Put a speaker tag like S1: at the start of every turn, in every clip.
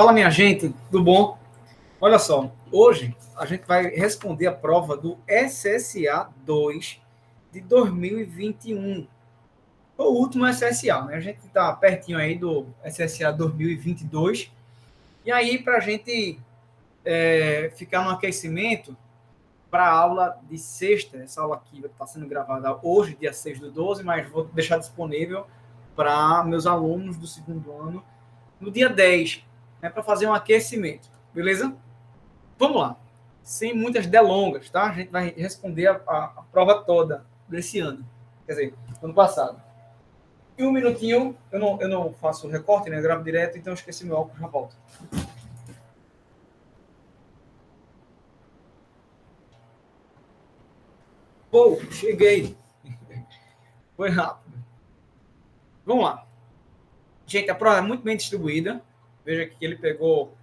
S1: Fala, minha gente, tudo bom? Olha só, hoje a gente vai responder a prova do SSA 2 de 2021. O último SSA, né? A gente está pertinho aí do SSA 2022. E aí, para a gente ficar no aquecimento para a aula de sexta, essa aula aqui está sendo gravada hoje, dia 6/12, mas vou deixar disponível para meus alunos do segundo ano no dia 10, né, para fazer um aquecimento, beleza? Vamos lá, sem muitas delongas, tá? A gente vai responder a prova toda desse ano, quer dizer, ano passado. E um minutinho, eu não faço recorte, né? Eu gravo direto, então eu esqueci meu óculos, já volto. Pô, cheguei. Foi rápido. Vamos lá. Gente, a prova é muito bem distribuída. Veja que ele pegou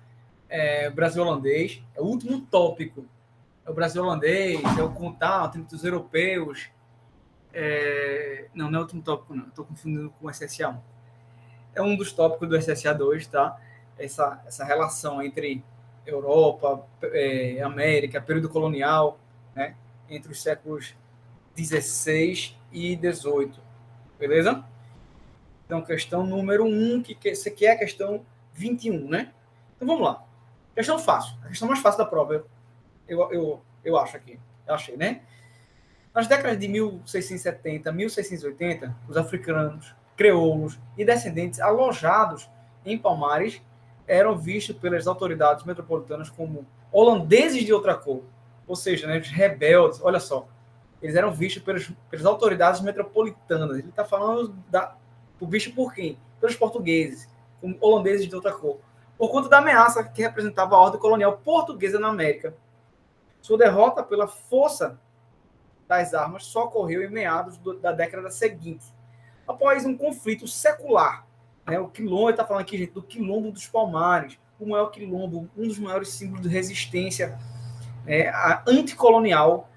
S1: o Brasil holandês. É o último tópico. É o Brasil holandês, é o contato entre os europeus. Não é o último tópico, não. Estou confundindo com o SSA1. É um dos tópicos do SSA2, tá? Essa relação entre Europa, América, período colonial, né? Entre os séculos 16 e 18. Beleza? Então, questão número 1, essa aqui é a questão 21, né? Então, vamos lá. Questão fácil. A questão mais fácil da prova, eu acho aqui. Eu achei, né? Nas décadas de 1670, 1680, os africanos, crioulos e descendentes alojados em Palmares eram vistos pelas autoridades metropolitanas como holandeses de outra cor. Ou seja, né, os rebeldes, olha só, eles eram vistos pelas autoridades metropolitanas. Ele está falando visto por quem? Pelos portugueses, como holandeses de outra cor. Por conta da ameaça que representava a ordem colonial portuguesa na América. Sua derrota pela força das armas só ocorreu em meados da década seguinte, após um conflito secular. Né? O quilombo, ele está falando aqui, gente, do quilombo dos Palmares, o maior quilombo, um dos maiores símbolos de resistência anticolonial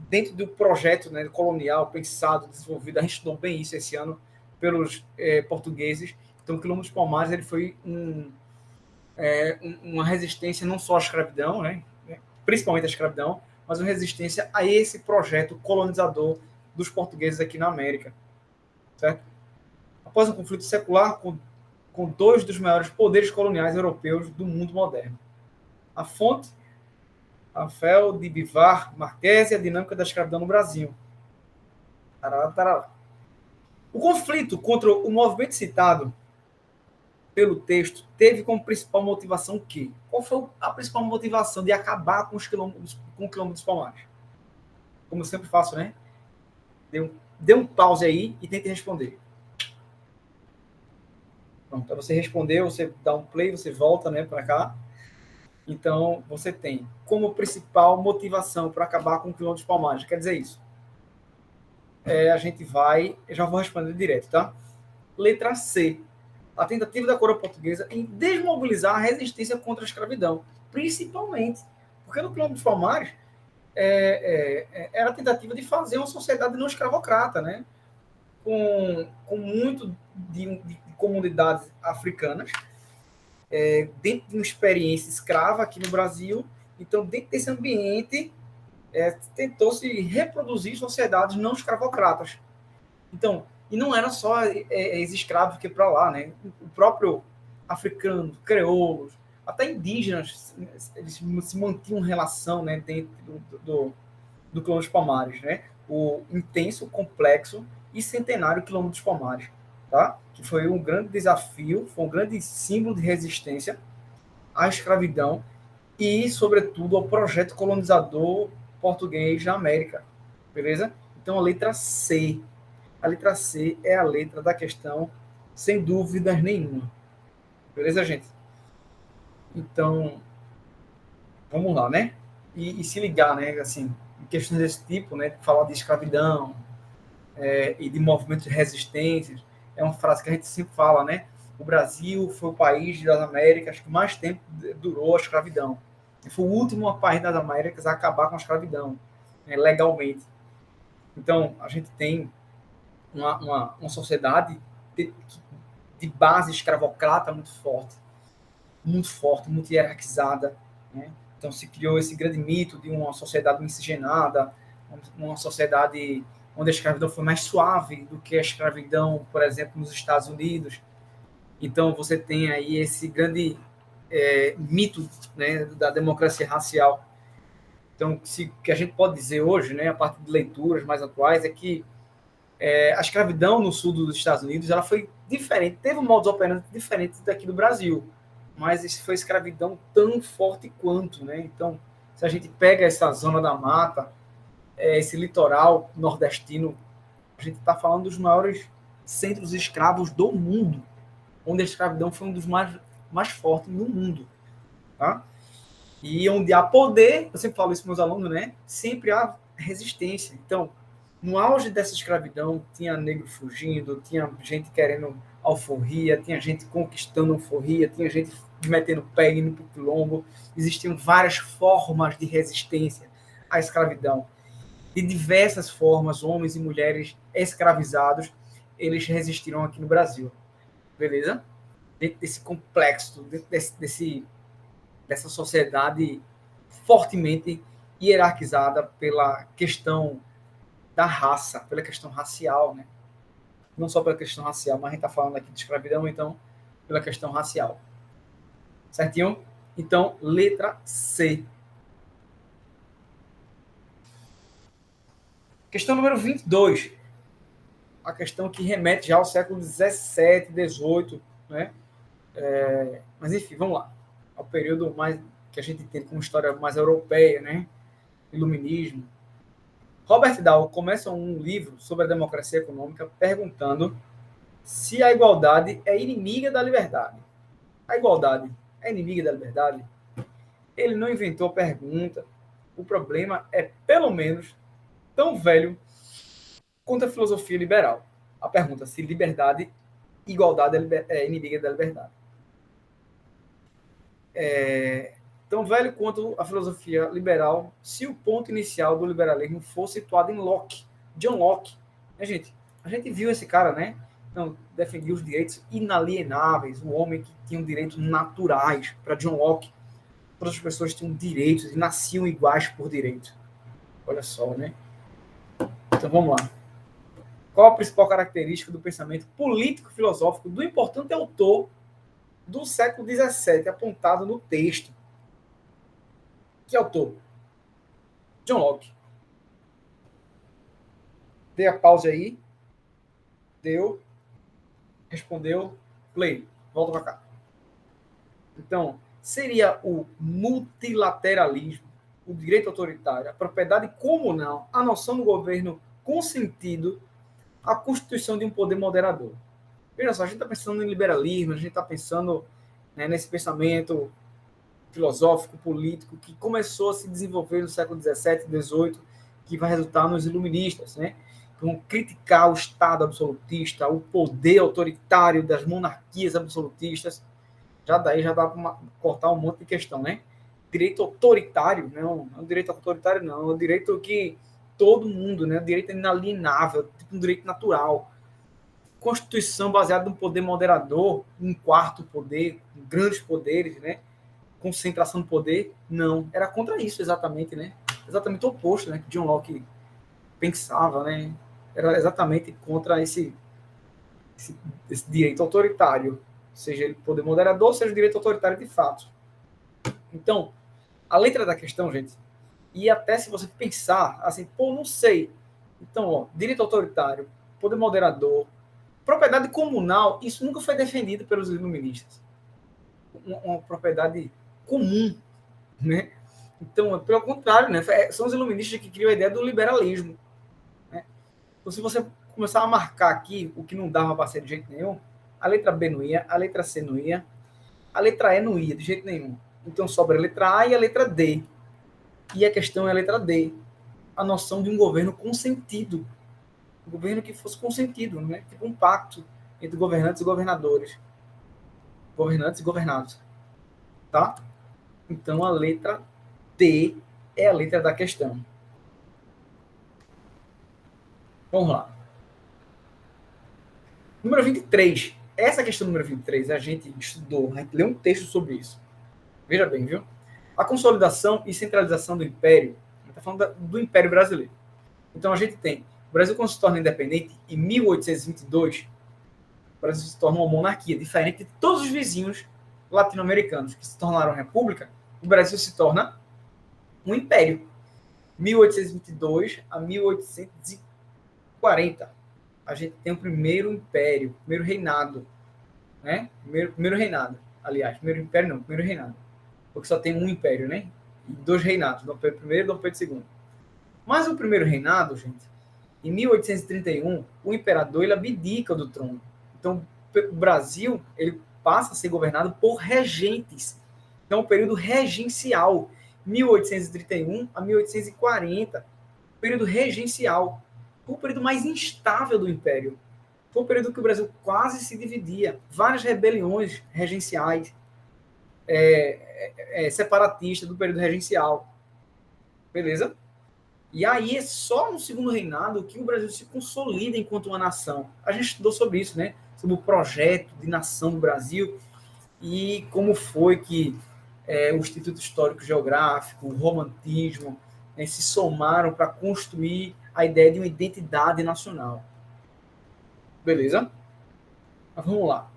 S1: dentro do projeto, né, colonial pensado, desenvolvido. A gente estudou bem isso esse ano pelos portugueses. Então, o quilombo dos Palmares ele foi uma resistência não só à escravidão, né, principalmente à escravidão, mas uma resistência a esse projeto colonizador dos portugueses aqui na América. Certo? Após um conflito secular com dois dos maiores poderes coloniais europeus do mundo moderno. A fonte, Rafael de Bivar Marques e a dinâmica da escravidão no Brasil. Tarará, tarará. O conflito contra o movimento citado pelo texto teve como principal motivação o quê? Qual foi a principal motivação de acabar com o quilombo dos Palmares? Como eu sempre faço, né? Dê um pause aí e tente responder. Pronto, para você responder, você dá um play, você volta, né, para cá. Então, você tem como principal motivação para acabar com o quilombo dos Palmares. Quer dizer isso? A gente vai... Eu já vou responder direto, tá? Letra C. A tentativa da coroa portuguesa em desmobilizar a resistência contra a escravidão. Principalmente porque no quilombo dos Palmares era a tentativa de fazer uma sociedade não escravocrata, né? Com muito de comunidades africanas, dentro de uma experiência escrava aqui no Brasil. Então, dentro desse ambiente, tentou-se reproduzir sociedades não escravocratas. Então, e não era só ex-escravos que para lá, né? O próprio africano, crioulos, até indígenas, eles se mantinham relação, né, dentro do quilombo dos Palmares, né? O intenso, complexo e centenário quilombo dos Palmares, tá? Que foi um grande desafio, foi um grande símbolo de resistência à escravidão e, sobretudo, ao projeto colonizador português na América, beleza? Então, a letra C. A letra C é a letra da questão, sem dúvidas nenhuma. Beleza, gente? Então, vamos lá, né? E se ligar, né? Assim, em questões desse tipo, né? Falar de escravidão e de movimentos de resistência, é uma frase que a gente sempre fala, né? O Brasil foi o país das Américas que mais tempo durou a escravidão. Foi o último país das Américas a acabar com a escravidão, né, legalmente. Então, a gente tem uma sociedade de base escravocrata muito forte. muito forte, muito hierarquizada, né? Então se criou esse grande mito de uma sociedade miscigenada, uma sociedade onde a escravidão foi mais suave do que a escravidão, por exemplo, nos Estados Unidos. Então você tem aí esse grande mito, né, da democracia racial. Então, que a gente pode dizer hoje, né, a partir de leituras mais atuais, é que a escravidão no sul dos Estados Unidos ela foi diferente, teve um modus operandi diferente daqui do Brasil, mas isso foi escravidão tão forte quanto, né? Então, se a gente pega essa zona da mata, esse litoral nordestino, a gente está falando dos maiores centros escravos do mundo, onde a escravidão foi um dos mais fortes no mundo, tá? E onde há poder, eu sempre falo isso para meus alunos, né? Sempre há resistência. Então, no auge dessa escravidão, tinha negro fugindo, tinha gente querendo alforria, tinha gente conquistando alforria, tinha gente metendo pé indo para o quilombo. Existiam várias formas de resistência à escravidão. De diversas formas, homens e mulheres escravizados, eles resistiram aqui no Brasil. Beleza? Dentro desse complexo, dentro dessa sociedade fortemente hierarquizada pela questão da raça, pela questão racial, né? Não só pela questão racial, mas a gente está falando aqui de escravidão, então, pela questão racial. Certinho? Então, letra C. Questão número 22. A questão que remete já ao século 17, 18, né? Mas, enfim, vamos lá. Ao período mais que a gente tem como história mais europeia, né? Iluminismo. Robert Dahl começa um livro sobre a democracia econômica perguntando se a igualdade é inimiga da liberdade. A igualdade é inimiga da liberdade? Ele não inventou a pergunta. O problema é, pelo menos, tão velho quanto a filosofia liberal. A pergunta se liberdade, igualdade é inimiga da liberdade. Tão velho quanto a filosofia liberal, se o ponto inicial do liberalismo for situado em Locke, John Locke. Gente, a gente viu esse cara, né? Então, defendia os direitos inalienáveis, o homem que tinha direitos naturais. Para John Locke, todas as pessoas tinham direitos e nasciam iguais por direito. Olha só, né? Então vamos lá. Qual a principal característica do pensamento político-filosófico do importante autor do século XVII, apontado no texto? Que autor? John Locke. Dê a pausa aí. Deu. Respondeu. Play. Volta para cá. Então, seria o multilateralismo, o direito autoritário, a propriedade comunal, a noção do governo consentido, a constituição de um poder moderador. Veja só, a gente está pensando em liberalismo, a gente está pensando, né, nesse pensamento filosófico, político, que começou a se desenvolver no século XVII, XVIII, que vai resultar nos iluministas, né? Vão criticar o Estado absolutista, o poder autoritário das monarquias absolutistas. Já daí já dá para cortar um monte de questão, né? Direito autoritário, não é um direito autoritário, não, é um direito que todo mundo, né? O direito inalienável, tipo um direito natural. Constituição baseada no poder moderador, um quarto poder, grandes poderes, né? Concentração de poder, não. Era contra isso, exatamente, né? Exatamente o oposto, né? Que John Locke pensava, né? Era exatamente contra esse direito autoritário, seja ele poder moderador, seja o direito autoritário de fato. Então, a letra da questão, gente, e até se você pensar assim, pô, não sei. Então, ó, direito autoritário, poder moderador, propriedade comunal, isso nunca foi defendido pelos iluministas. Uma propriedade comum, né? Então, pelo contrário, né? São os iluministas que criam a ideia do liberalismo. Né? Então, se você começar a marcar aqui o que não dava para ser de jeito nenhum, a letra B não ia, a letra C não ia, a letra E não ia de jeito nenhum. Então, sobra a letra A e a letra D. E a questão é a letra D. A noção de um governo consentido. Um governo que fosse consentido, né? Tipo um pacto entre governantes e governadores. Governantes e governados. Tá? Então, a letra D é a letra da questão. Vamos lá. Número 23. essa questão número 23, a gente estudou, a gente leu um texto sobre isso. Veja bem, viu? A consolidação e centralização do Império, a gente está falando do Império Brasileiro. Então, a gente tem, o Brasil, quando se torna independente, em 1822, o Brasil se torna uma monarquia, diferente de todos os vizinhos latino-americanos que se tornaram república, o Brasil se torna um império. 1822 a 1840. A gente tem o primeiro império, primeiro reinado, né? Primeiro reinado, aliás, primeiro império não, primeiro reinado, porque só tem um império, né? E dois reinados, Dom Pedro I e Dom Pedro II. Mas o primeiro reinado, gente, em 1831, o imperador ele abdica do trono. Então, o Brasil ele passa a ser governado por regentes. Então, o período regencial, 1831 a 1840, período regencial, foi o período mais instável do Império. Foi um período que o Brasil quase se dividia. Várias rebeliões regenciais, separatistas do período regencial. Beleza? E aí é só no segundo reinado que o Brasil se consolida enquanto uma nação. A gente estudou sobre isso, né? Sobre o projeto de nação do Brasil e como foi que o Instituto Histórico Geográfico, o romantismo, se somaram para construir a ideia de uma identidade nacional. Beleza? Mas vamos lá.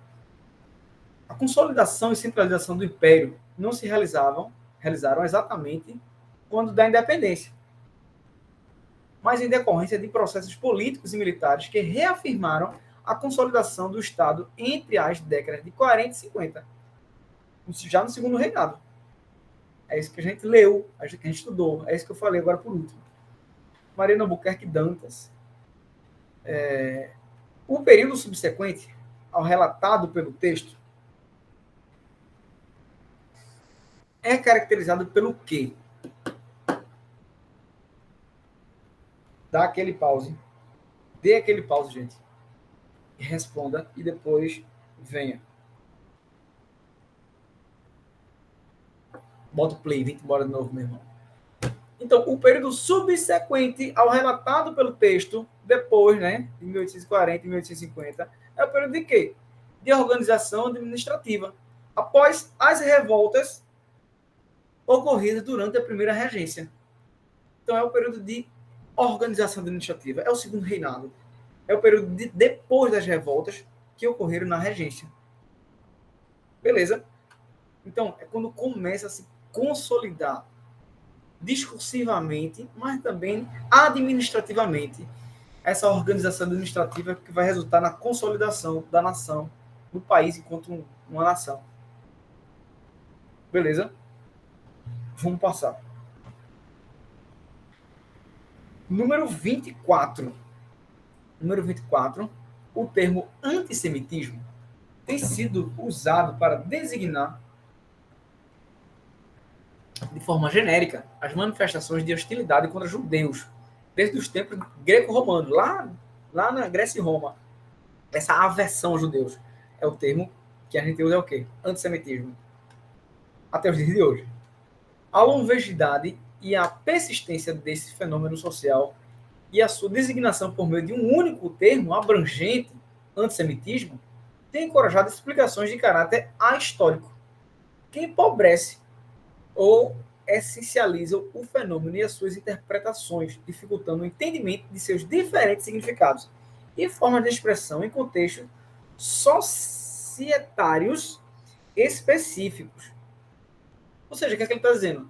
S1: A consolidação e centralização do Império não se realizaram exatamente quando da independência, mas em decorrência de processos políticos e militares que reafirmaram a consolidação do Estado entre as décadas de 40 e 50, já no segundo reinado. É isso que a gente leu, a gente estudou, é isso que eu falei agora por último. Mariana Albuquerque Dantas. O período subsequente ao relatado pelo texto é caracterizado pelo quê? Dá aquele pause. Dê aquele pause, gente. Responda e depois venha. Bota o play, vem embora de novo, meu irmão. Então, o período subsequente ao relatado pelo texto, depois, né, de 1840 e 1850, é o período de quê? De organização administrativa. Após as revoltas ocorridas durante a primeira regência. Então, é o período de organização administrativa. É o segundo reinado. É o período de depois das revoltas que ocorreram na regência. Beleza? Então, é quando começa a se consolidar discursivamente, mas também administrativamente, essa organização administrativa que vai resultar na consolidação da nação, do país enquanto uma nação. Beleza? Vamos passar. Número 24. Número 24. O termo antissemitismo tem sido usado para designar de forma genérica as manifestações de hostilidade contra judeus, desde os tempos greco-romanos, lá na Grécia e Roma. Essa aversão aos judeus é o termo que a gente usa, é o quê? Antissemitismo. Até os dias de hoje. A longevidade e a persistência desse fenômeno social e a sua designação por meio de um único termo abrangente, antissemitismo, tem encorajado explicações de caráter ahistórico, que empobrece ou essencializam o fenômeno e as suas interpretações, dificultando o entendimento de seus diferentes significados e formas de expressão em contextos societários específicos. Ou seja, o que é que ele está dizendo?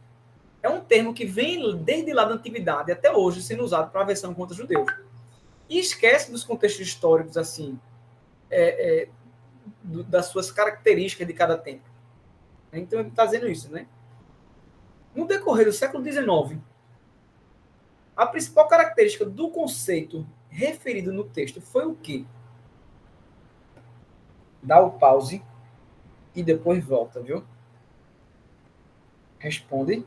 S1: É um termo que vem desde lá da antiguidade até hoje sendo usado para aversão contra judeus. E esquece dos contextos históricos, assim, das suas características de cada tempo. Então ele está dizendo isso, né? No decorrer do século XIX, a principal característica do conceito referido no texto foi o quê? Dá o pause e depois volta, viu? Responde.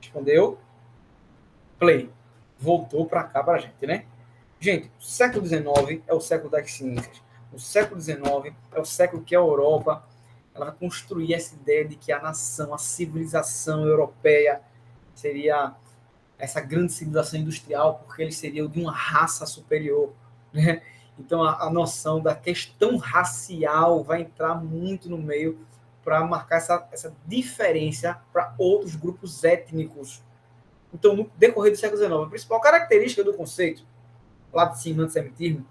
S1: Respondeu. Play. Voltou para cá para a gente, né? Gente, o século XIX é o século das ciências. O século XIX é o século que a Europa ela vai construir essa ideia de que a nação, a civilização europeia seria essa grande civilização industrial, porque eles seriam de uma raça superior, né? Então, a noção da questão racial vai entrar muito no meio para marcar essa diferença para outros grupos étnicos. Então, no decorrer do século XIX, a principal característica do conceito, lá de cima, antissemitismo,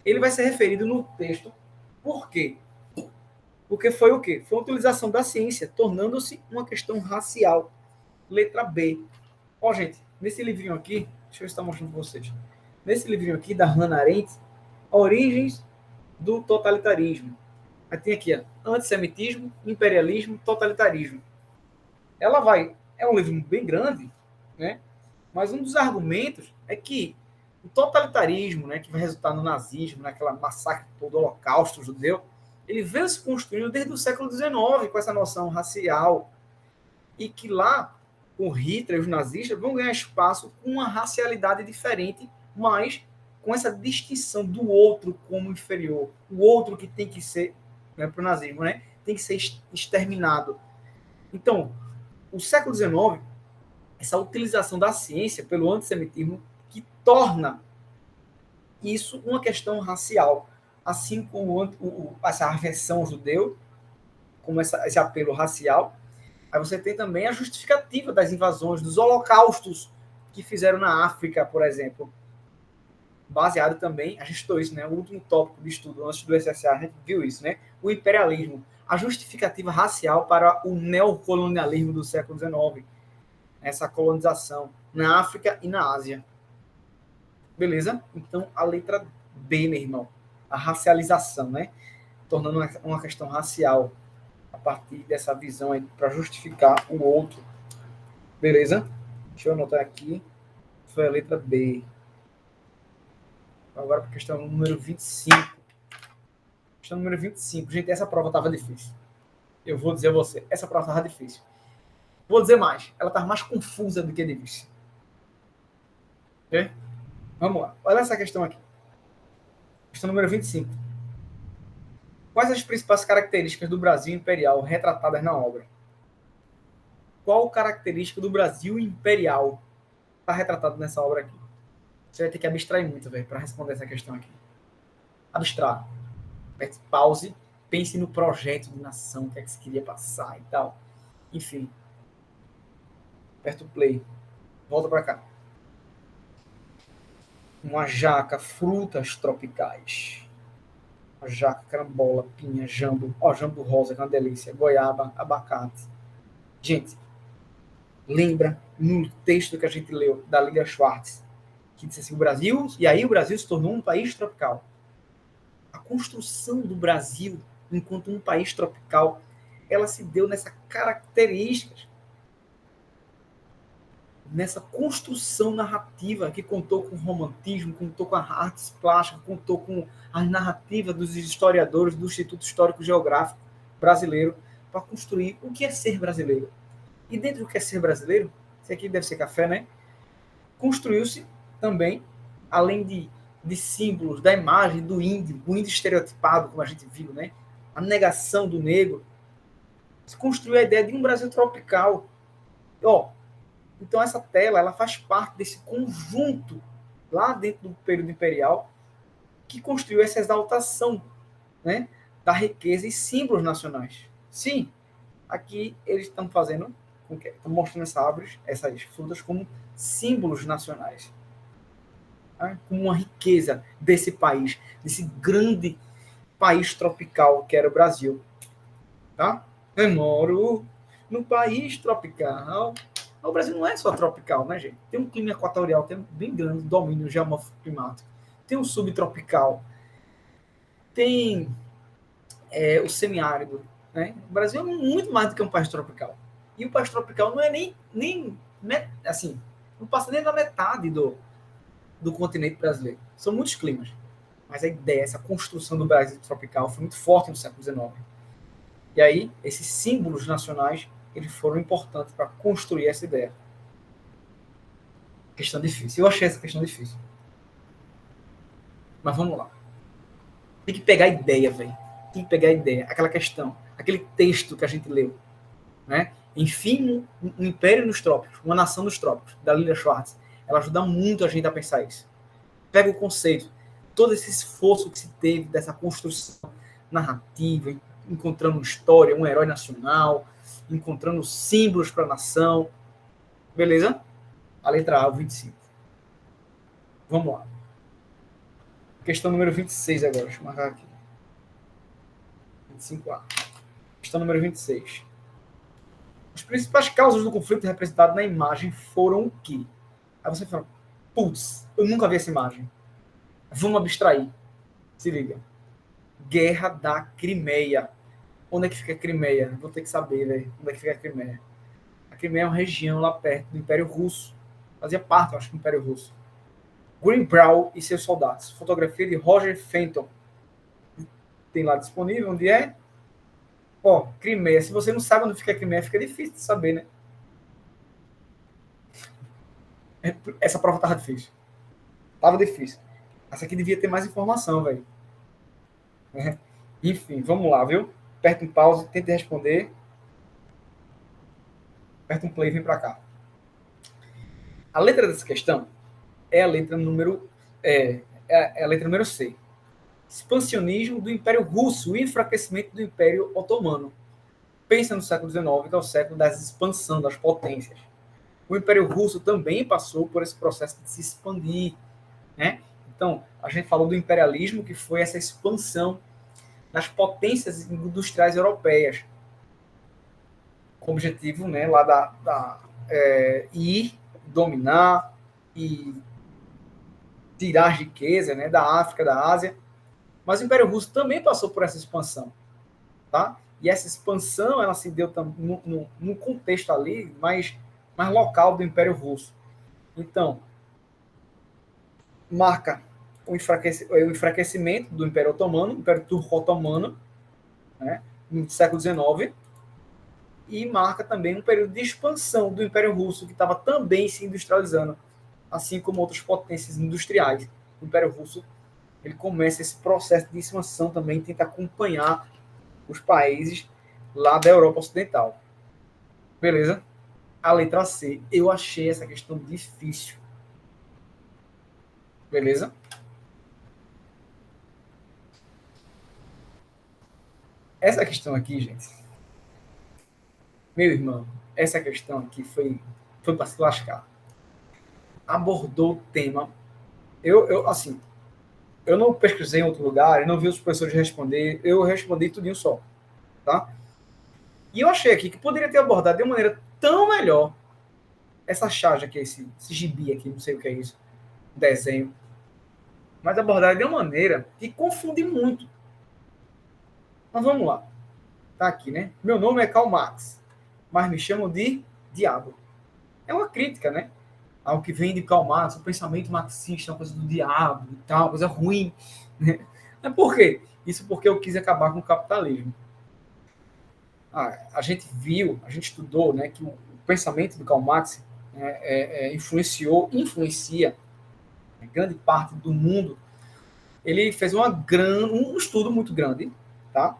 S1: ele vai ser referido no texto. Por quê? Porque foi o quê? Foi a utilização da ciência, tornando-se uma questão racial. Letra B. Ó, gente, nesse livrinho aqui, deixa eu estar mostrando para vocês. Nesse livrinho aqui, da Hannah Arendt, Origens do Totalitarismo. Aí tem aqui, ó, antissemitismo, imperialismo, totalitarismo. Ela vai... É um livro bem grande, né? Mas um dos argumentos é que o totalitarismo, né, que vai resultar no nazismo, naquela massacre todo, holocausto judeu, ele veio se construindo desde o século XIX com essa noção racial, e que lá, com Hitler e os nazistas, vão ganhar espaço com uma racialidade diferente, mas com essa distinção do outro como inferior, o outro que tem que ser, né, para o nazismo, né, tem que ser exterminado. Então, o século XIX, essa utilização da ciência pelo antissemitismo, que torna isso uma questão racial, assim como essa aversão ao judeu, como esse apelo racial. Aí você tem também a justificativa das invasões, dos holocaustos que fizeram na África, por exemplo. Baseado também, a gente estudou isso, né? O último tópico de estudo antes do SSA, a gente viu isso, né? O imperialismo, a justificativa racial para o neocolonialismo do século XIX, essa colonização na África e na Ásia. Beleza? Então, a letra B, meu irmão, a racialização, né? Tornando uma questão racial a partir dessa visão aí para justificar o outro. Beleza? Deixa eu anotar aqui. Foi a letra B. Agora para a questão número 25. Questão número 25. Gente, essa prova estava difícil. Eu vou dizer a você, essa prova estava difícil. Vou dizer mais, ela estava mais confusa do que difícil. Ok? Vamos lá. Olha essa questão aqui. Questão número 25. Quais as principais características do Brasil imperial retratadas na obra? Qual característica do Brasil imperial está retratado nessa obra aqui? Você vai ter que abstrair muito, velho, para responder essa questão aqui. Abstrar. Pause, pense no projeto de nação, o que é que você queria passar e tal. Enfim. Aperta o play. Volta para cá. Uma jaca, frutas tropicais. Uma jaca, carambola, pinha, jambo. Ó, jambo rosa, que é uma delícia. Goiaba, abacate. Gente, lembra no texto que a gente leu da Lilia Schwartz, que disse assim, o Brasil, e aí o Brasil se tornou um país tropical. A construção do Brasil enquanto um país tropical, ela se deu nessa característica, nessa construção narrativa que contou com o romantismo, contou com as artes plásticas, contou com a narrativa dos historiadores do Instituto Histórico Geográfico Brasileiro para construir o que é ser brasileiro. E dentro do que é ser brasileiro, isso aqui deve ser café, né? Construiu-se também, além de símbolos da imagem do índio, o índio estereotipado, como a gente viu, né? A negação do negro, se construiu a ideia de um Brasil tropical. Ó, então essa tela, ela faz parte desse conjunto lá dentro do período imperial que construiu essa exaltação, né, da riqueza e símbolos nacionais. Sim, aqui eles estão fazendo, estão mostrando essas frutas como símbolos nacionais, tá? Como uma riqueza desse país, desse grande país tropical que era o Brasil. Tá? Eu moro no país tropical. O Brasil não é só tropical, né, gente? Tem um clima equatorial, tem bem grande, domínio geomorfoclimático. Tem um subtropical. Tem o semiárido, né? O Brasil é muito mais do que um país tropical. E o país tropical não é nem assim, não passa nem da metade do continente brasileiro. São muitos climas. Mas a ideia, essa construção do Brasil tropical foi muito forte no século XIX. E aí, esses símbolos nacionais, eles foram importantes para construir essa ideia. Questão difícil. Eu achei essa questão difícil. Mas vamos lá. Tem que pegar a ideia, velho. Tem que pegar a ideia. Aquela questão. Aquele texto que a gente leu. Né? Enfim, um império nos trópicos. Uma nação nos trópicos. Da Lilia Schwartz. Ela ajuda muito a gente a pensar isso. Pega o conceito. todo esse esforço que se teve dessa construção narrativa, encontrando história, um herói nacional, encontrando símbolos para a nação. Beleza? A letra A, o 25. Vamos lá. Questão número 26 agora. Deixa eu marcar aqui. 25A. Questão número 26. As principais causas do conflito representado na imagem foram o quê? Aí você fala, putz, eu nunca vi essa imagem. Vamos abstrair. Se liga. Guerra da Crimeia. Onde é que fica a Crimeia? Vou ter que saber, velho. Onde é que fica a Crimeia? A Crimeia é uma região lá perto do Império Russo. Fazia parte, eu acho, do Império Russo. Greenbrow e seus soldados. Fotografia de Roger Fenton. Tem lá disponível, onde é? Ó, Crimeia. Se você não sabe onde fica a Crimeia, fica difícil de saber, né? Essa prova tava difícil. Tava difícil. Essa aqui devia ter mais informação, velho. Enfim, vamos lá, viu? Aperta um pause, tente responder. Aperta um play e vem para cá. A letra dessa questão é a letra número a letra número C. Expansionismo do Império Russo e enfraquecimento do Império Otomano. Pensa no século XIX, que é o século da expansão das potências. O Império Russo também passou por esse processo de se expandir, né? Então, a gente falou do imperialismo, que foi essa expansão das potências industriais europeias, com o objetivo, né, lá ir dominar e tirar riqueza, né, da África, da Ásia. Mas o Império Russo também passou por essa expansão, tá? E essa expansão ela se deu num contexto ali mais local do Império Russo. Então, marca o enfraquecimento do Império Otomano, o Império Turco-Otomano, né, no século XIX, e marca também um período de expansão do Império Russo, que estava também se industrializando, assim como outras potências industriais. O Império Russo ele começa esse processo de expansão também, tenta acompanhar os países lá da Europa Ocidental. Beleza? A letra C. Eu achei essa questão difícil. Beleza? Essa questão aqui, gente. Meu irmão, essa questão aqui foi para se lascar. Abordou o tema. Assim, eu não pesquisei em outro lugar, eu não vi os professores responder, eu respondi tudinho só, tá? E eu achei aqui que poderia ter abordado de uma maneira tão melhor essa charge aqui, esse gibi aqui, não sei o que é isso, desenho, mas abordar de uma maneira que confunde muito. Mas vamos lá. Tá aqui, né? Meu nome é Karl Marx, mas me chamam de diabo. É uma crítica, né? Ao que vem de Karl Marx, o pensamento marxista, uma coisa do diabo e tal, coisa ruim. Né? Mas por quê? Isso porque eu quis acabar com o capitalismo. A gente viu, a gente estudou, né, que o pensamento do Karl Marx influencia grande parte do mundo. Ele fez um estudo muito grande, tá?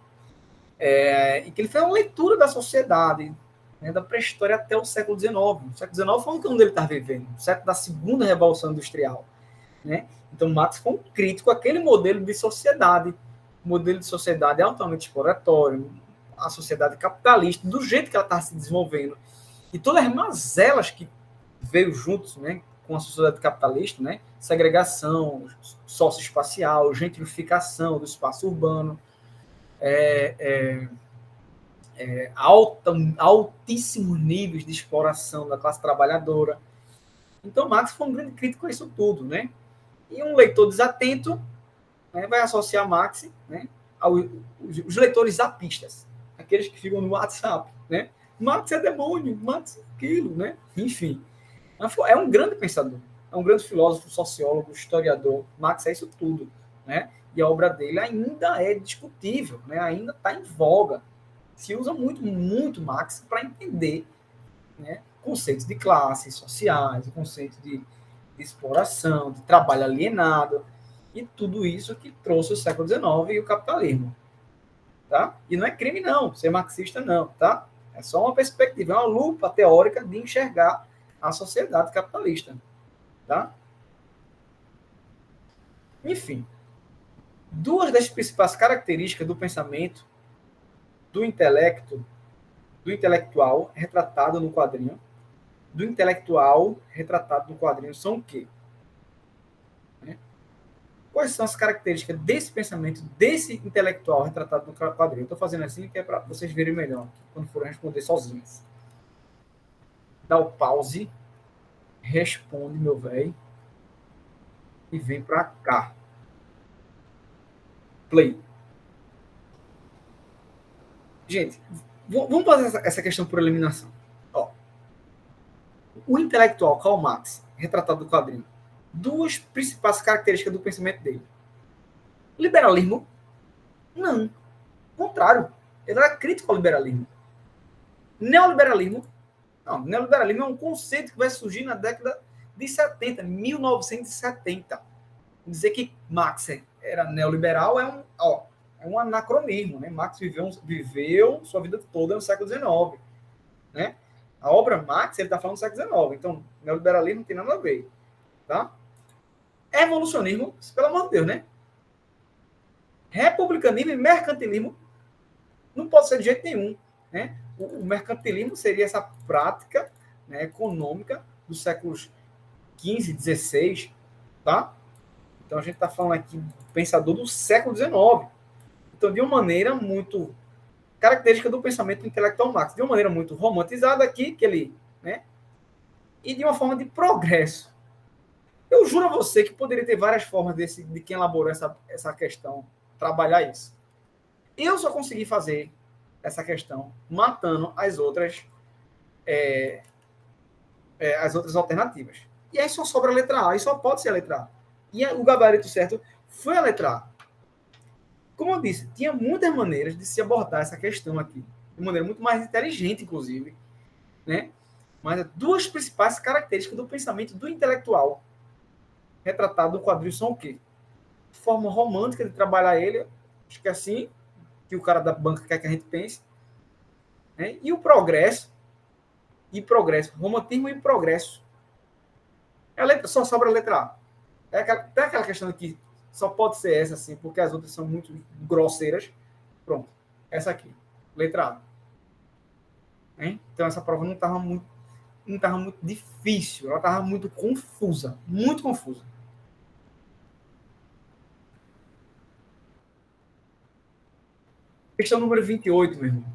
S1: E que ele fez uma leitura da sociedade, né, da pré-história até o século XIX. O século XIX foi onde ele está vivendo, o século da segunda revolução industrial. Né? Então, Marx foi um crítico àquele modelo de sociedade. O modelo de sociedade altamente exploratório, a sociedade capitalista, do jeito que ela está se desenvolvendo. E todas as mazelas que veio juntos, né, com a sociedade capitalista, né, segregação socioespacial, gentrificação do espaço urbano, altíssimos níveis de exploração da classe trabalhadora. Então, Marx foi um grande crítico a isso tudo, né? E um leitor desatento, né, vai associar Marx, né, os leitores zapistas, aqueles que ficam no WhatsApp, né? Marx é demônio, Marx é aquilo, né? Enfim, é um grande pensador, é um grande filósofo, sociólogo, historiador. Marx é isso tudo, né? E a obra dele ainda é discutível, né? Ainda está em voga. Se usa muito, muito Marx para entender, né, conceitos de classes sociais, conceitos de exploração, de trabalho alienado, e tudo isso que trouxe o século XIX e o capitalismo. Tá? E não é crime, não, ser marxista, não. Tá? É só uma perspectiva, é uma lupa teórica de enxergar a sociedade capitalista. Tá? Enfim, Duas das principais características do pensamento, do intelecto, do intelectual retratado no quadrinho, são o quê? Quais são as características desse pensamento, desse intelectual retratado no quadrinho? Estou fazendo assim que é para vocês verem melhor, quando forem responder sozinhos. Dá o pause, responde, meu velho, e vem para cá. Play. Gente, vamos fazer essa questão por eliminação. Ó, o intelectual Karl Marx, retratado no quadrinho, duas principais características do pensamento dele. Liberalismo? Não. Ao contrário. Ele era crítico ao liberalismo. Neoliberalismo? Não. Neoliberalismo é um conceito que vai surgir na década de 70, 1970. Dizer que Marx era neoliberal é um anacronismo. Né? Marx viveu sua vida toda no século XIX. Né? A obra Marx, ele está falando do século XIX. Então, neoliberalismo não tem nada a ver. Tá? Evolucionismo, pelo amor de Deus, né? Republicanismo e mercantilismo não pode ser de jeito nenhum. Né? O mercantilismo seria essa prática, né, econômica dos séculos XV, XVI, tá? Então a gente está falando aqui do pensador do século XIX. Então, de uma maneira muito característica do pensamento intelectual Marx, de uma maneira muito romantizada aqui, que ele, né? E de uma forma de progresso. Eu juro a você que poderia ter várias formas de quem elaborou essa questão, trabalhar isso. Eu só consegui fazer essa questão matando as outras alternativas. E aí só sobra a letra A, e só pode ser a letra A. E o gabarito certo foi a letra A. Como eu disse, tinha muitas maneiras de se abordar essa questão aqui, de maneira muito mais inteligente, inclusive, né? Mas duas principais características do pensamento do intelectual retratado no quadrinho são o quê? Forma romântica de trabalhar ele, acho que é assim que o cara da banca quer que a gente pense, né? E o progresso, romantismo e progresso. Só sobra a letra A. Tem aquela questão que só pode ser essa, assim, porque as outras são muito grosseiras. Pronto. Essa aqui. Letra A. Hein? Então, essa prova não estava muito difícil. Ela estava muito confusa. Muito confusa. Questão número 28, meu irmão.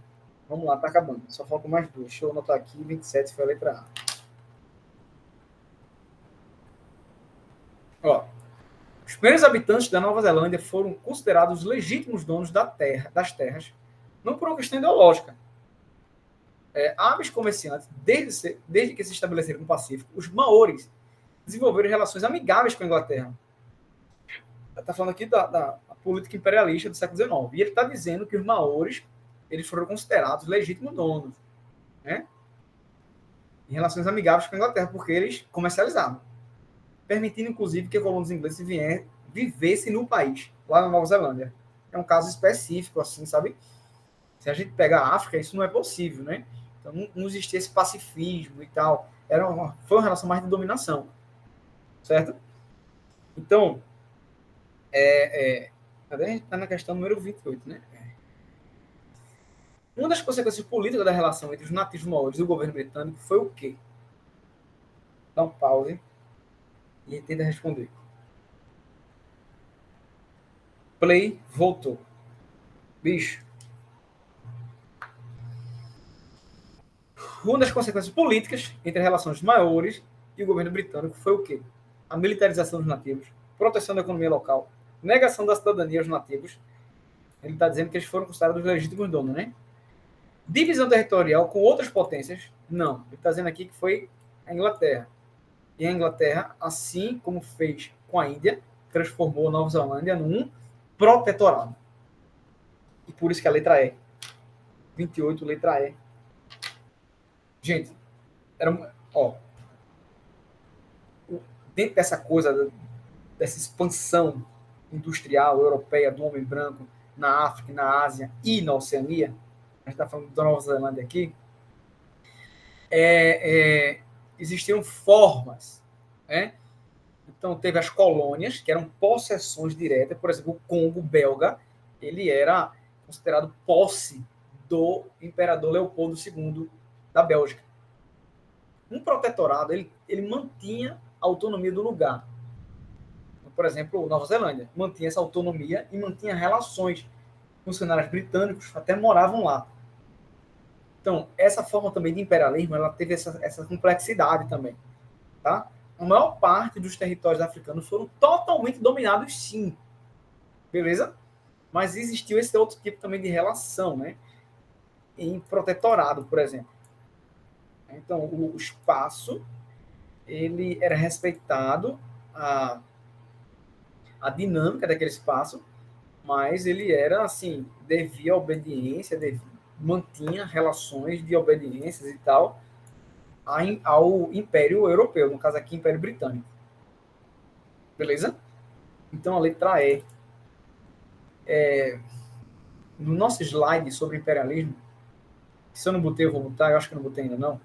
S1: Vamos lá, tá acabando. Só faltam mais duas. Deixa eu anotar aqui. 27 foi a letra A. Ó. Os primeiros habitantes da Nova Zelândia foram considerados legítimos donos das terras, não por uma questão ideológica. Aves comerciantes, desde que se estabeleceram no Pacífico, os maoris desenvolveram relações amigáveis com a Inglaterra. Está falando aqui da política imperialista do século XIX. E ele está dizendo que os maoris eles foram considerados legítimos donos, né? Em relações amigáveis com a Inglaterra, porque eles comercializavam, permitindo, inclusive, que colonos ingleses vivessem no país, lá na Nova Zelândia. É um caso específico, assim, sabe? Se a gente pega a África, isso não é possível, né? Então, não existia esse pacifismo e tal. Foi uma relação mais de dominação, certo? Então, a gente está na questão número 28, né? Uma das consequências políticas da relação entre os nativos maoris e o governo britânico foi o quê? Dá um pause e tenta responder. Play, voltou. Bicho. Uma das consequências políticas entre as relações maiores e o governo britânico foi o quê? A militarização dos nativos, proteção da economia local, negação da cidadania aos nativos. Ele está dizendo que eles foram considerados legítimos donos, né? Divisão territorial com outras potências? Não. Ele está dizendo aqui que foi a Inglaterra. E a Inglaterra, assim como fez com a Índia, transformou a Nova Zelândia num protetorado. E por isso que a letra E. 28, letra E. Gente, dentro dessa coisa, dessa expansão industrial europeia do homem branco na África, na Ásia e na Oceania, a gente está falando da Nova Zelândia aqui, existiam formas, né, Então, teve as colônias, que eram possessões diretas. Por exemplo, o Congo belga, ele era considerado posse do imperador Leopoldo II da Bélgica. Um protetorado, ele mantinha a autonomia do lugar. Por exemplo, Nova Zelândia mantinha essa autonomia e mantinha relações. Funcionários britânicos até moravam lá. Então, essa forma também de imperialismo, ela teve essa complexidade também. Tá? A maior parte dos territórios africanos foram totalmente dominados, sim. Beleza? Mas existiu esse outro tipo também de relação, né? Em protetorado, por exemplo. Então, o espaço, ele era respeitado, a dinâmica daquele espaço, mas ele era, assim, devia obediência, mantinha relações de obediências e tal ao Império Europeu, no caso aqui, Império Britânico. Beleza? Então, a letra E. No nosso slide sobre imperialismo, se eu não botei, eu vou botar, eu acho que não botei ainda não,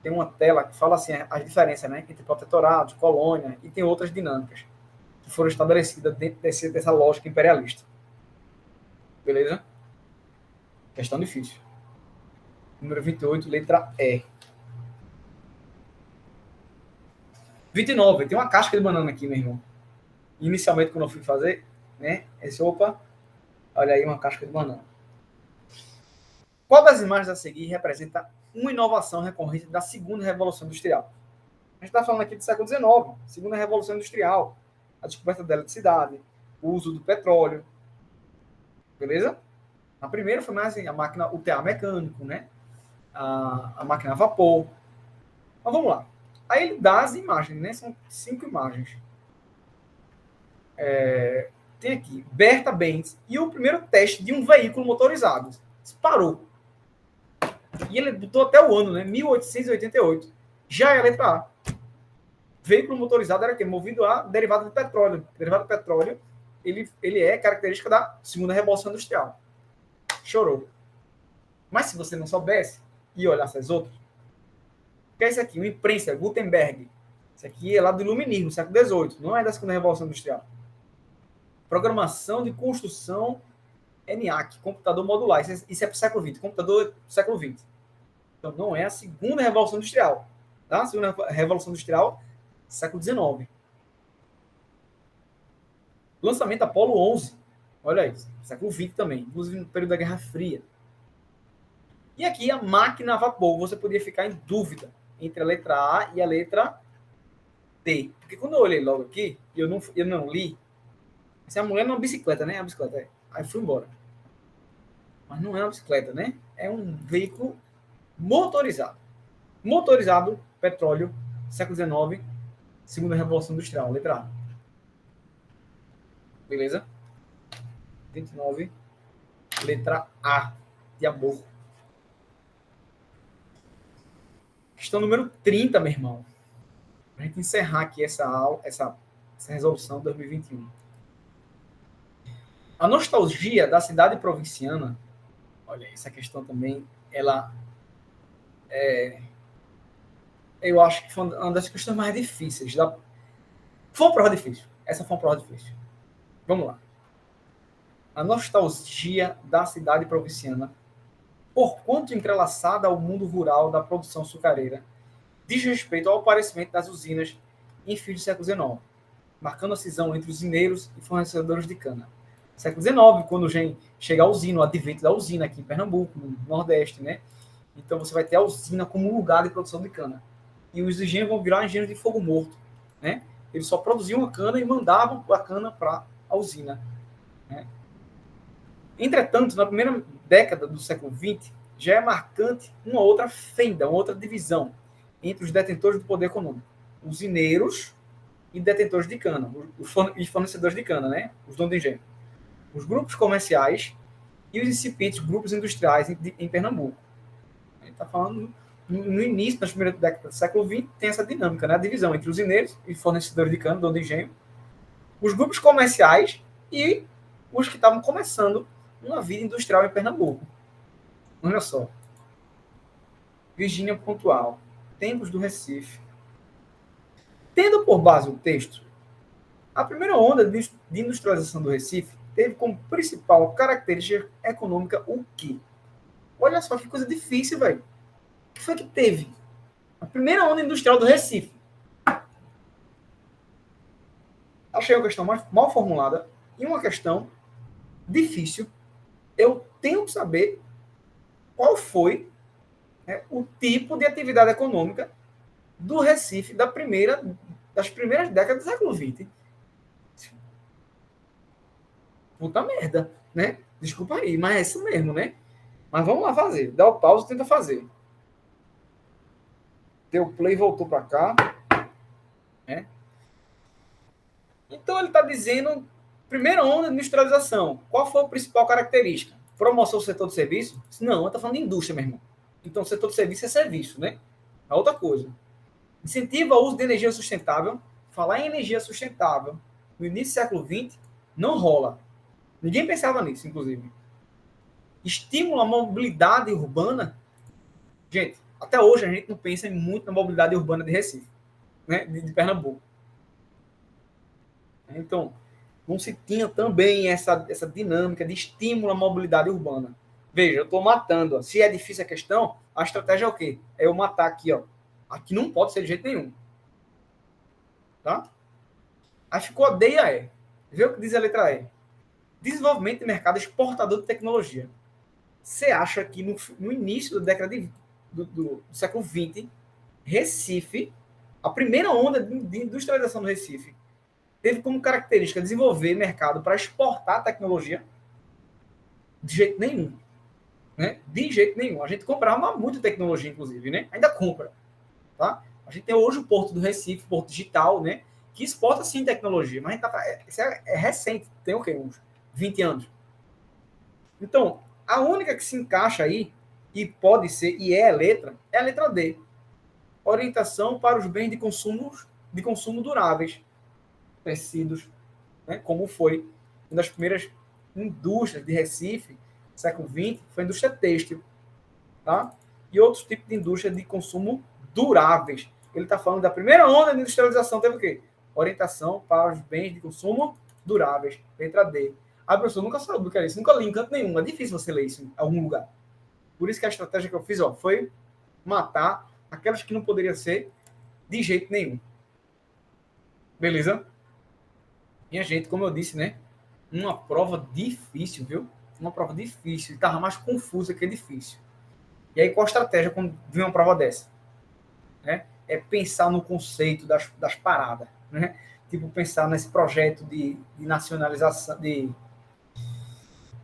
S1: tem uma tela que fala assim, as diferenças, né, entre protetorados, colônia, e tem outras dinâmicas que foram estabelecidas dentro dessa lógica imperialista. Beleza? Questão difícil. Número 28, letra E. 29, tem uma casca de banana aqui, meu irmão. Inicialmente, quando eu fui fazer, né, olha aí uma casca de banana. Qual das imagens a seguir representa uma inovação recorrente da segunda Revolução Industrial? A gente está falando aqui do século XIX, segunda Revolução Industrial, a descoberta da eletricidade, o uso do petróleo, beleza? A primeira foi mais assim, a máquina, o tear mecânico, né? A máquina a vapor. Mas vamos lá. Aí ele dá as imagens, né? São 5 imagens. Tem aqui Berta Benz e o primeiro teste de um veículo motorizado. Parou. E ele botou até o ano, né? 1888. Já é a letra A. Veículo motorizado era o quê? Movido a derivado do petróleo. Derivado do petróleo, ele é característica da segunda Revolução Industrial. Chorou. Mas se você não soubesse e olhasse as outras, o que é isso aqui? O imprensa, Gutenberg. Isso aqui é lá do iluminismo, século XVIII. Não é da segunda Revolução Industrial. Programação de construção ENIAC, computador modular. Isso é para o século XX. Computador do século XX. Então, não é a segunda Revolução Industrial. Tá? A segunda Revolução Industrial, século XIX. Lançamento Apolo 11. Olha isso. Século XX também. Inclusive no período da Guerra Fria. E aqui a máquina a vapor. Você podia ficar em dúvida entre a letra A e a letra D. Porque quando eu olhei logo aqui, eu não li. Essa mulher não é uma bicicleta, né? É uma bicicleta. Aí fui embora. Mas não é uma bicicleta, né? É um veículo motorizado. Motorizado, petróleo, século XIX, segunda Revolução Industrial, letra A. Beleza? 29, letra A, de amor. Questão número 30, meu irmão. Para a gente encerrar aqui essa aula, essa resolução de 2021. A nostalgia da cidade provinciana, olha, essa questão também, ela eu acho que foi uma das questões mais difíceis. Foi uma prova difícil. Essa foi uma prova difícil. Vamos lá. A nostalgia da cidade provinciana, por quanto entrelaçada ao mundo rural da produção açucareira, diz respeito ao aparecimento das usinas em fins do século XIX, marcando a cisão entre usineiros e fornecedores de cana. Século XIX, quando chega a usina, o advento da usina aqui em Pernambuco, no Nordeste, né? Então você vai ter a usina como um lugar de produção de cana. E os engenhos vão virar engenhos de fogo morto, né? Eles só produziam a cana e mandavam a cana para a usina, né? Entretanto, na primeira década do século XX, já é marcante uma outra fenda, uma outra divisão entre os detentores do poder econômico, usineiros e detentores de cana, os fornecedores de cana, né? Os donos de engenho. Os grupos comerciais e os incipientes grupos industriais em Pernambuco. A gente está falando no início, nas primeiras décadas do século XX, tem essa dinâmica, né? A divisão entre usineiros e fornecedores de cana, dono de engenho, os grupos comerciais e os que estavam começando uma vida industrial em Pernambuco. Olha só. Virgínia Pontual. Tempos do Recife. Tendo por base o texto, A primeira onda de industrialização do Recife teve como principal característica econômica o quê? Olha só que coisa difícil, velho. O que foi que teve? A primeira onda industrial do Recife. Achei uma questão mal formulada e uma questão difícil. Eu tenho que saber qual foi, né, o tipo de atividade econômica do Recife das primeiras décadas do século XX. Puta merda, né? Desculpa aí, mas é isso mesmo, né? Mas vamos lá fazer. Dá o pause e tenta fazer. Teu play voltou para cá, né? Então ele está dizendo, primeira onda de industrialização. Qual foi a principal característica? Promoção do setor de serviço? Não, está falando de indústria, meu irmão. Então, o setor de serviço é serviço, né? É outra coisa. Incentiva o uso de energia sustentável. Falar em energia sustentável no início do século XX não rola. Ninguém pensava nisso, inclusive. Estimula a mobilidade urbana. Gente, até hoje a gente não pensa muito na mobilidade urbana de Recife, né? De Pernambuco. Então, não se tinha também essa dinâmica de estímulo à mobilidade urbana. Veja, eu estou matando. Ó. Se é difícil a questão, a estratégia é o quê? É eu matar aqui, ó. Aqui não pode ser de jeito nenhum. Tá? Aí ficou a D e a E. Vê o que diz a letra E. Desenvolvimento de mercado exportador de tecnologia. Você acha que no início da década do século XX, Recife, a primeira onda de industrialização do Recife, teve como característica desenvolver mercado para exportar tecnologia? De jeito nenhum. Né? De jeito nenhum. A gente comprava muita tecnologia, inclusive, né? Ainda compra. Tá? A gente tem hoje o Porto do Recife, Porto Digital, né? Que exporta sim tecnologia, mas isso é recente, tem o quê? Uns 20 anos. Então, a única que se encaixa aí, e pode ser, e é a letra D. Orientação para os bens de consumo duráveis. Tecidos, né? Como foi uma das primeiras indústrias de Recife, século XX, foi a indústria têxtil. Tá? E outros tipos de indústria de consumo duráveis. Ele está falando da primeira onda de industrialização, teve o quê? Orientação para os bens de consumo duráveis, letra D. A pessoa nunca sabe do que é isso, nunca li em canto nenhum. É difícil você ler isso em algum lugar. Por isso que a estratégia que eu fiz, ó, foi matar aquelas que não poderiam ser de jeito nenhum. Beleza? Minha gente, como eu disse, né? Uma prova difícil, viu? Uma prova difícil. Estava mais confusa que difícil. E aí, qual a estratégia quando vem uma prova dessa? Né? É pensar no conceito das paradas. Né? Tipo, pensar nesse projeto de nacionalização, de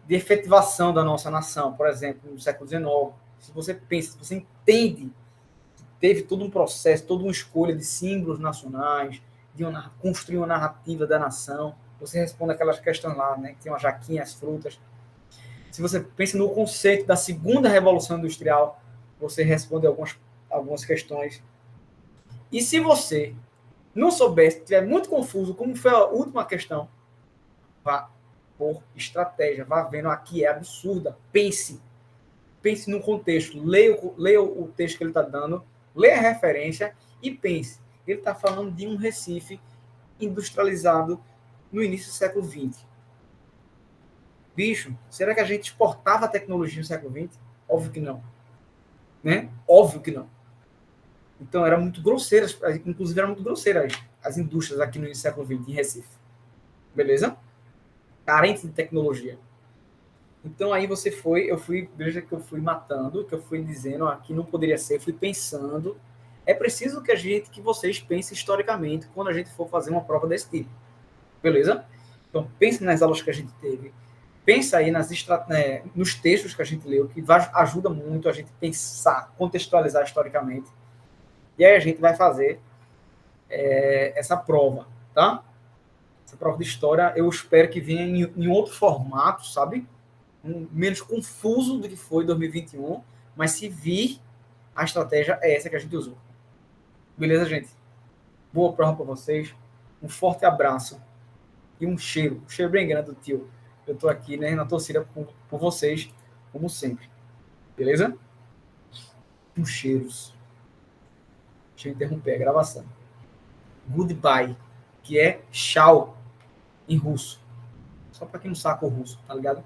S1: efetivação da nossa nação, por exemplo, no século XIX. Se você pensa, se você entende que teve todo um processo, toda uma escolha de símbolos nacionais, de construir uma narrativa da nação, você responde aquelas questões lá, né? Que tem uma jaquinha, as frutas. Se você pensa no conceito da segunda revolução industrial, você responde algumas questões. E se você não soubesse, estiver muito confuso, como foi a última questão, vá por estratégia, vá vendo aqui é absurda, pense no contexto, leia o texto que ele está dando, leia a referência e pense. Ele está falando de um Recife industrializado no início do século XX. Bicho, será que a gente exportava tecnologia no século XX? Óbvio que não. Né? Óbvio que não. Então, era muito grosseiras, inclusive eram muito grosseiras as indústrias aqui no século XX, em Recife. Beleza? Carente de tecnologia. Então, aí veja que eu fui matando, que eu fui dizendo, que não poderia ser, fui pensando. É preciso que vocês pensem historicamente quando a gente for fazer uma prova desse tipo. Beleza? Então, pense nas aulas que a gente teve. Pensa aí nos textos que a gente leu, que ajuda muito a gente pensar, contextualizar historicamente. E aí a gente vai fazer essa prova, tá? Essa prova de história, eu espero que venha em outro formato, sabe? Menos confuso do que foi em 2021, mas se vir, a estratégia é essa que a gente usou. Beleza, gente? Boa prova para vocês. Um forte abraço e um cheiro bem grande do tio. Eu tô aqui, né, na torcida por vocês, como sempre. Beleza? Um cheiros. Deixa eu interromper a gravação. Goodbye, que é tchau. em russo. Só para quem não saca o russo, tá ligado?